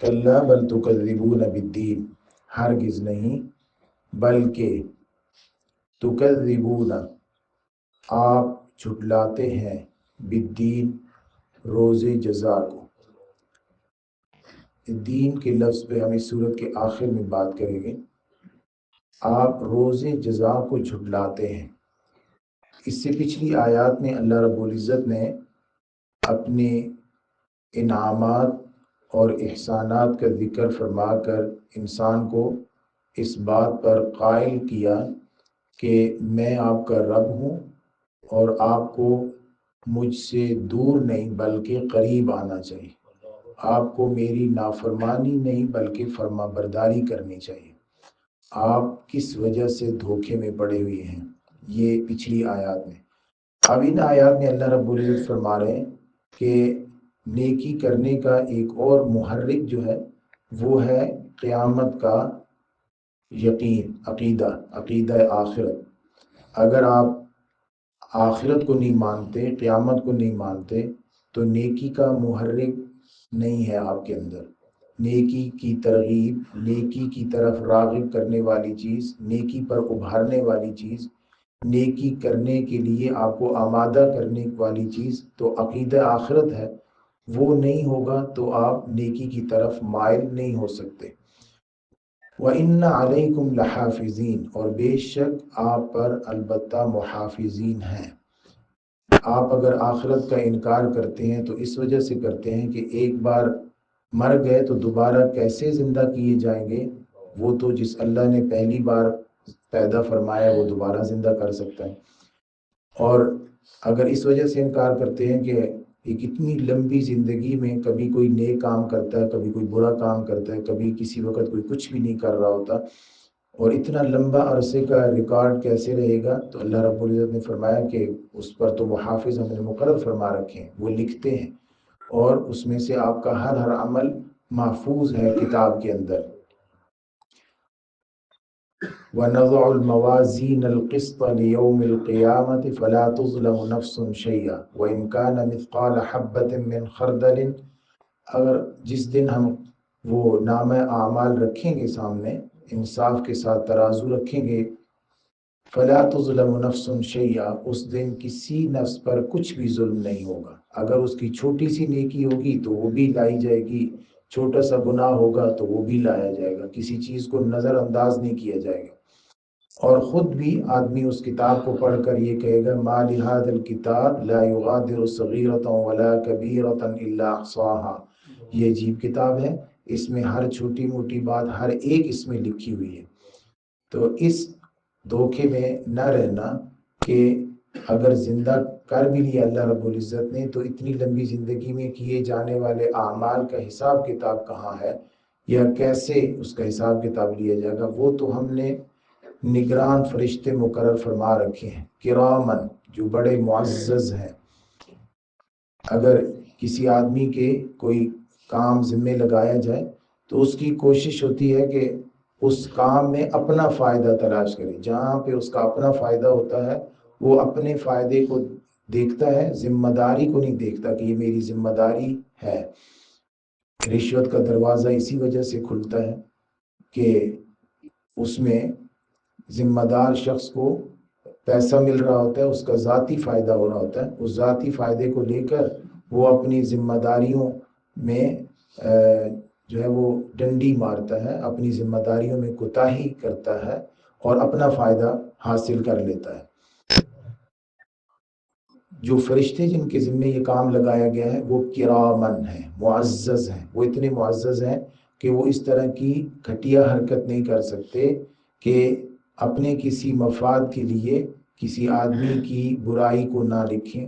کلا بل تکذبون بالدین، ہرگز نہیں بلکہ تکذبون آپ جھٹلاتے ہیں بالدین روز جزا کو۔ دین کے لفظ پہ ہم اس صورت کے آخر میں بات کریں گے۔ آپ روز جزا کو جھٹلاتے ہیں۔ اس سے پچھلی آیات میں اللہ رب العزت نے اپنے انعامات اور احسانات کا ذکر فرما کر انسان کو اس بات پر قائل کیا کہ میں آپ کا رب ہوں اور آپ کو مجھ سے دور نہیں بلکہ قریب آنا چاہیے، آپ کو میری نافرمانی نہیں بلکہ فرما برداری کرنی چاہیے، آپ کس وجہ سے دھوکے میں پڑے ہوئے ہیں، یہ پچھلی آیات میں۔ اب ان آیات میں اللہ رب العزت فرما رہے ہیں کہ نیکی کرنے کا ایک اور محرک جو ہے وہ ہے قیامت کا یقین، عقیدہ آخرت۔ اگر آپ آخرت کو نہیں مانتے، قیامت کو نہیں مانتے، تو نیکی کا محرک نہیں ہے آپ کے اندر۔ نیکی کی ترغیب، نیکی کی طرف راغب کرنے والی چیز، نیکی پر ابھارنے والی چیز، نیکی کرنے کے لیے آپ کو آمادہ کرنے والی چیز تو عقیدہ آخرت ہے، وہ نہیں ہوگا تو آپ نیکی کی طرف مائل نہیں ہو سکتے۔ وَإِنَّ عَلَيْكُمْ لَحَافِظِينَ، اور بے شک آپ پر البتہ محافظین ہیں۔ آپ اگر آخرت کا انکار کرتے ہیں تو اس وجہ سے کرتے ہیں کہ ایک بار مر گئے تو دوبارہ کیسے زندہ کیے جائیں گے؟ وہ تو جس اللہ نے پہلی بار پیدا فرمایا وہ دوبارہ زندہ کر سکتا ہے۔ اور اگر اس وجہ سے انکار کرتے ہیں کہ ایک اتنی لمبی زندگی میں کبھی کوئی نیک کام کرتا ہے، کبھی کوئی برا کام کرتا ہے، کبھی کسی وقت کوئی کچھ بھی نہیں کر رہا ہوتا، اور اتنا لمبا عرصے کا ریکارڈ کیسے رہے گا؟ تو اللہ رب العزت نے فرمایا کہ اس پر تو محافظ ہم نے مقرر فرما رکھے ہیں، وہ لکھتے ہیں، اور اس میں سے آپ کا ہر عمل محفوظ ہے کتاب کے اندر۔ وَنَضَعُ الْمَوَازِينَ الْقِسْطَ لِيَوْمِ الْقِيَامَةِ فَلَا تُظْلَمُ نَفْسٌ شَيْئًا وَإِنْ كَانَ مِثْقَالَ حَبَّةٍ مِّنْ خَرْدَلٍ، اگر جس دن ہم وہ نامہ اعمال رکھیں گے سامنے، انصاف کے ساتھ ترازو رکھیں گے، فَلَا تُظْلَمُ نَفْسٌ شَيْئًا، اس دن کسی نفس پر کچھ بھی ظلم نہیں ہوگا۔ اگر اس کی چھوٹی سی نیکی ہوگی تو وہ بھی لائی جائے گی، چھوٹا سا گناہ ہوگا تو وہ بھی لایا جائے گا، کسی چیز کو نظر انداز نہیں کیا جائے گا۔ اور خود بھی آدمی اس کتاب کو پڑھ کر یہ کہے گا مَا لِهَذَا الْكِتَابِ لَا يُغَادِرُ صَغِيرَةً وَلَا كَبِيرَةً إِلَّا أَحْصَاهَا، یہ عجیب کتاب ہے، اس میں ہر چھوٹی موٹی بات ہر ایک اس میں لکھی ہوئی ہے۔ تو اس دھوکے میں نہ رہنا کہ اگر زندہ کر بھی لیا اللہ رب العزت نے تو اتنی لمبی زندگی میں کیے جانے والے اعمال کا حساب کتاب کہاں ہے، یا کیسے اس کا حساب کتاب لیا جائے گا؟ وہ تو ہم نے نگران فرشتے مقرر فرما رکھے ہیں، کرامن، جو بڑے معزز ہیں۔ اگر کسی آدمی کے کوئی کام ذمہ لگایا جائے تو اس کی کوشش ہوتی ہے کہ اس کام میں اپنا فائدہ تلاش کرے، جہاں پہ اس کا اپنا فائدہ ہوتا ہے وہ اپنے فائدے کو دیکھتا ہے، ذمہ داری کو نہیں دیکھتا کہ یہ میری ذمہ داری ہے۔ رشوت کا دروازہ اسی وجہ سے کھلتا ہے کہ اس میں ذمہ دار شخص کو پیسہ مل رہا ہوتا ہے، اس کا ذاتی فائدہ ہو رہا ہوتا ہے، اس ذاتی فائدے کو لے کر وہ اپنی ذمہ داریوں میں جو ہے وہ ڈنڈی مارتا ہے، اپنی ذمہ داریوں میں کوتاہی کرتا ہے اور اپنا فائدہ حاصل کر لیتا ہے۔ جو فرشتے جن کے ذمہ یہ کام لگایا گیا ہے وہ کرامن ہیں، معزز ہیں، وہ اتنے معزز ہیں کہ وہ اس طرح کی گھٹیا حرکت نہیں کر سکتے کہ اپنے کسی مفاد کے لیے کسی آدمی کی برائی کو نہ لکھیں،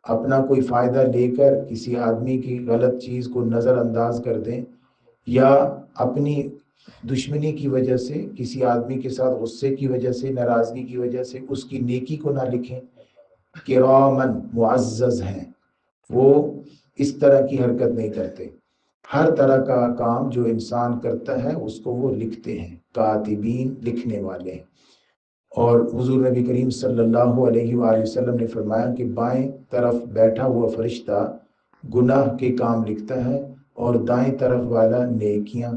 اپنا کوئی فائدہ لے کر کسی آدمی کی غلط چیز کو نظر انداز کر دیں، یا اپنی دشمنی کی وجہ سے کسی آدمی کے ساتھ غصے کی وجہ سے، ناراضگی کی وجہ سے اس کی نیکی کو نہ لکھیں۔ کرامن، معزز ہیں، وہ اس طرح کی حرکت نہیں کرتے۔ ہر طرح کا کام جو انسان کرتا ہے اس کو وہ لکھتے ہیں، کاتبین، لکھنے والے ہیں۔ اور حضور نبی کریم صلی اللہ علیہ وآلہ وسلم نے فرمایا کہ بائیں طرف بیٹھا ہوا فرشتہ گناہ کے کام لکھتا ہے اور دائیں طرف والا نیکیاں۔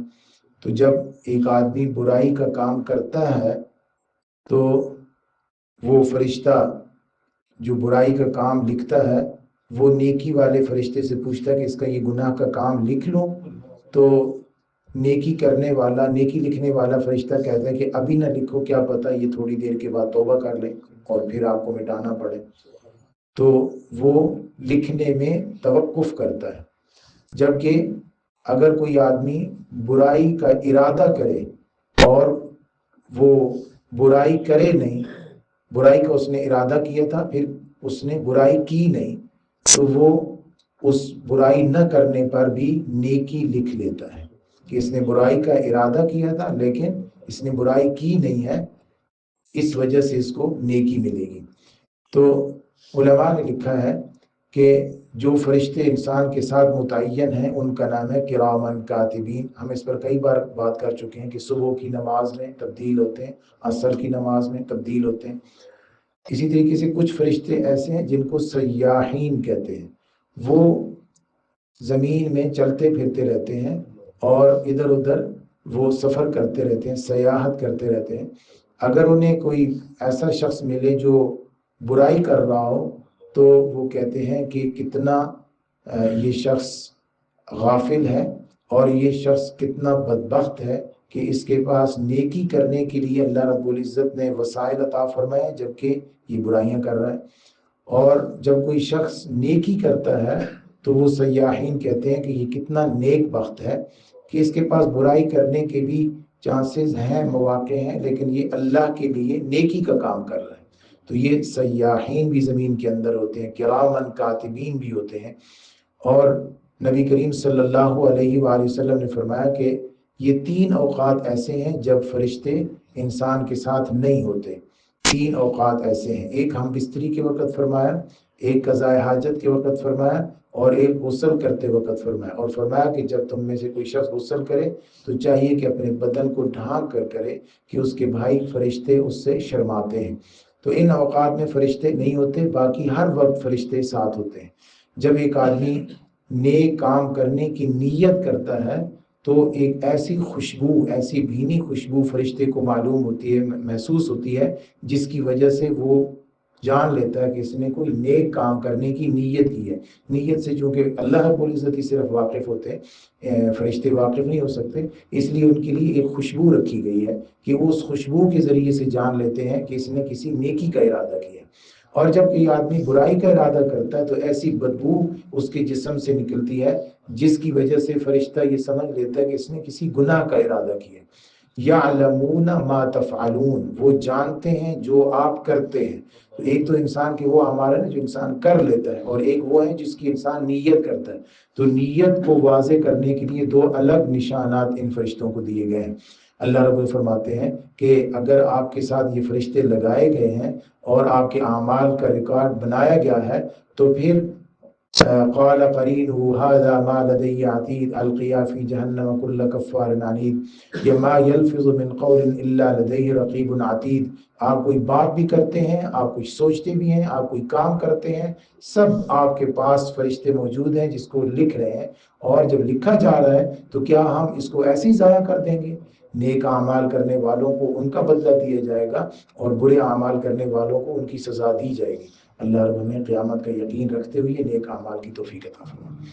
تو جب ایک آدمی برائی کا کام کرتا ہے تو وہ فرشتہ جو برائی کا کام لکھتا ہے وہ نیکی والے فرشتے سے پوچھتا ہے کہ اس کا یہ گناہ کا کام لکھ لوں؟ تو نیکی کرنے والا، نیکی لکھنے والا فرشتہ کہتا ہے کہ ابھی نہ لکھو، کیا پتہ یہ تھوڑی دیر کے بعد توبہ کر لیں اور پھر آپ کو مٹانا پڑے۔ تو وہ لکھنے میں توقف کرتا ہے۔ جبکہ اگر کوئی آدمی برائی کا ارادہ کرے اور وہ برائی کرے نہیں، برائی کا اس نے ارادہ کیا تھا پھر اس نے برائی کی نہیں، تو وہ اس برائی نہ کرنے پر بھی نیکی لکھ لیتا ہے کہ اس نے برائی کا ارادہ کیا تھا لیکن اس نے برائی کی نہیں ہے، اس وجہ سے اس کو نیکی ملے گی۔ تو علماء نے لکھا ہے کہ جو فرشتے انسان کے ساتھ متعین ہیں ان کا نام ہے کرامن کاتبین۔ ہم اس پر کئی بار بات کر چکے ہیں کہ صبح کی نماز میں تبدیل ہوتے ہیں، عصر کی نماز میں تبدیل ہوتے ہیں۔ اسی طریقے سے کچھ فرشتے ایسے ہیں جن کو سیاحین کہتے ہیں، وہ زمین میں چلتے پھرتے رہتے ہیں اور ادھر ادھر وہ سفر کرتے رہتے ہیں، سیاحت کرتے رہتے ہیں۔ اگر انہیں کوئی ایسا شخص ملے جو برائی کر رہا ہو تو وہ کہتے ہیں کہ کتنا یہ شخص غافل ہے اور یہ شخص کتنا بدبخت ہے کہ اس کے پاس نیکی کرنے کے لیے اللہ رب العزت نے وسائل عطا فرمائے جبکہ یہ برائیاں کر رہا ہے۔ اور جب کوئی شخص نیکی کرتا ہے تو وہ سیاحین کہتے ہیں کہ یہ کتنا نیک بخت ہے کہ اس کے پاس برائی کرنے کے بھی چانسز ہیں، مواقع ہیں، لیکن یہ اللہ کے لیے نیکی کا کام کر رہا ہے۔ تو یہ سیاحین بھی زمین کے اندر ہوتے ہیں، کرامن کاتبین بھی ہوتے ہیں۔ اور نبی کریم صلی اللہ علیہ وآلہ وسلم نے فرمایا کہ یہ 3 اوقات ایسے ہیں جب فرشتے انسان کے ساتھ نہیں ہوتے۔ 3 اوقات ایسے ہیں، ایک ہم بستری کے وقت فرمایا، ایک قضاء حاجت کے وقت فرمایا اور ایک غسل کرتے وقت فرمایا۔ اور فرمایا کہ جب تم میں سے کوئی شخص غسل کرے تو چاہیے کہ اپنے بدن کو ڈھانک کر کرے کہ اس کے بھائی فرشتے اس سے شرماتے ہیں۔ تو ان اوقات میں فرشتے نہیں ہوتے، باقی ہر وقت فرشتے ساتھ ہوتے ہیں۔ جب ایک آدمی نیک کام کرنے کی نیت کرتا ہے تو ایک ایسی خوشبو، ایسی بھینی خوشبو فرشتے کو معلوم ہوتی ہے، محسوس ہوتی ہے، جس کی وجہ سے وہ جان لیتا ہے کہ اس نے کوئی نیک کام کرنے کی نیت کی ہے۔ نیت سے چونکہ اللہ رب العزت ہی صرف واقف ہوتے ہیں، فرشتے واقف نہیں ہو سکتے، اس لیے ان کے لیے ایک خوشبو رکھی گئی ہے کہ وہ اس خوشبو کے ذریعے سے جان لیتے ہیں کہ اس نے کسی نیکی کا ارادہ کیا۔ اور جب کوئی آدمی برائی کا ارادہ کرتا ہے تو ایسی بدبو اس کے جسم سے نکلتی ہے جس کی وجہ سے فرشتہ یہ سمجھ لیتا ہے کہ اس نے کسی گناہ کا ارادہ کیا۔ یعلمون ما تفعلون، وہ جانتے ہیں جو آپ کرتے ہیں۔ تو ایک تو انسان کے وہ اعمال ہے جو انسان کر لیتا ہے، اور ایک وہ ہے جس کی انسان نیت کرتا ہے۔ تو نیت کو واضح کرنے کے لیے 2 الگ نشانات ان فرشتوں کو دیے گئے ہیں۔ اللہ رب فرماتے ہیں کہ اگر آپ کے ساتھ یہ فرشتے لگائے گئے ہیں اور آپ کے اعمال کا ریکارڈ بنایا گیا ہے تو پھر قال قرینہ ھذا ما لدی عتید القیا فی جہنم کل کفار عنید ما یلفظ من قول الا لدیہ رقیب عتید۔ آپ کوئی بات بھی کرتے ہیں، آپ کچھ سوچتے بھی ہیں، آپ کوئی کام کرتے ہیں، سب آپ کے پاس فرشتے موجود ہیں جس کو لکھ رہے ہیں۔ اور جب لکھا جا رہا ہے تو کیا ہم اس کو ایسے ہی ضائع کر دیں گے؟ نیک اعمال کرنے والوں کو ان کا بدلہ دیا جائے گا اور برے اعمال کرنے والوں کو ان کی سزا دی جائے گی۔ اللہ رب ہمیں قیامت کا یقین رکھتے ہوئے نیک اعمال کی توفیق عطا فرمائے۔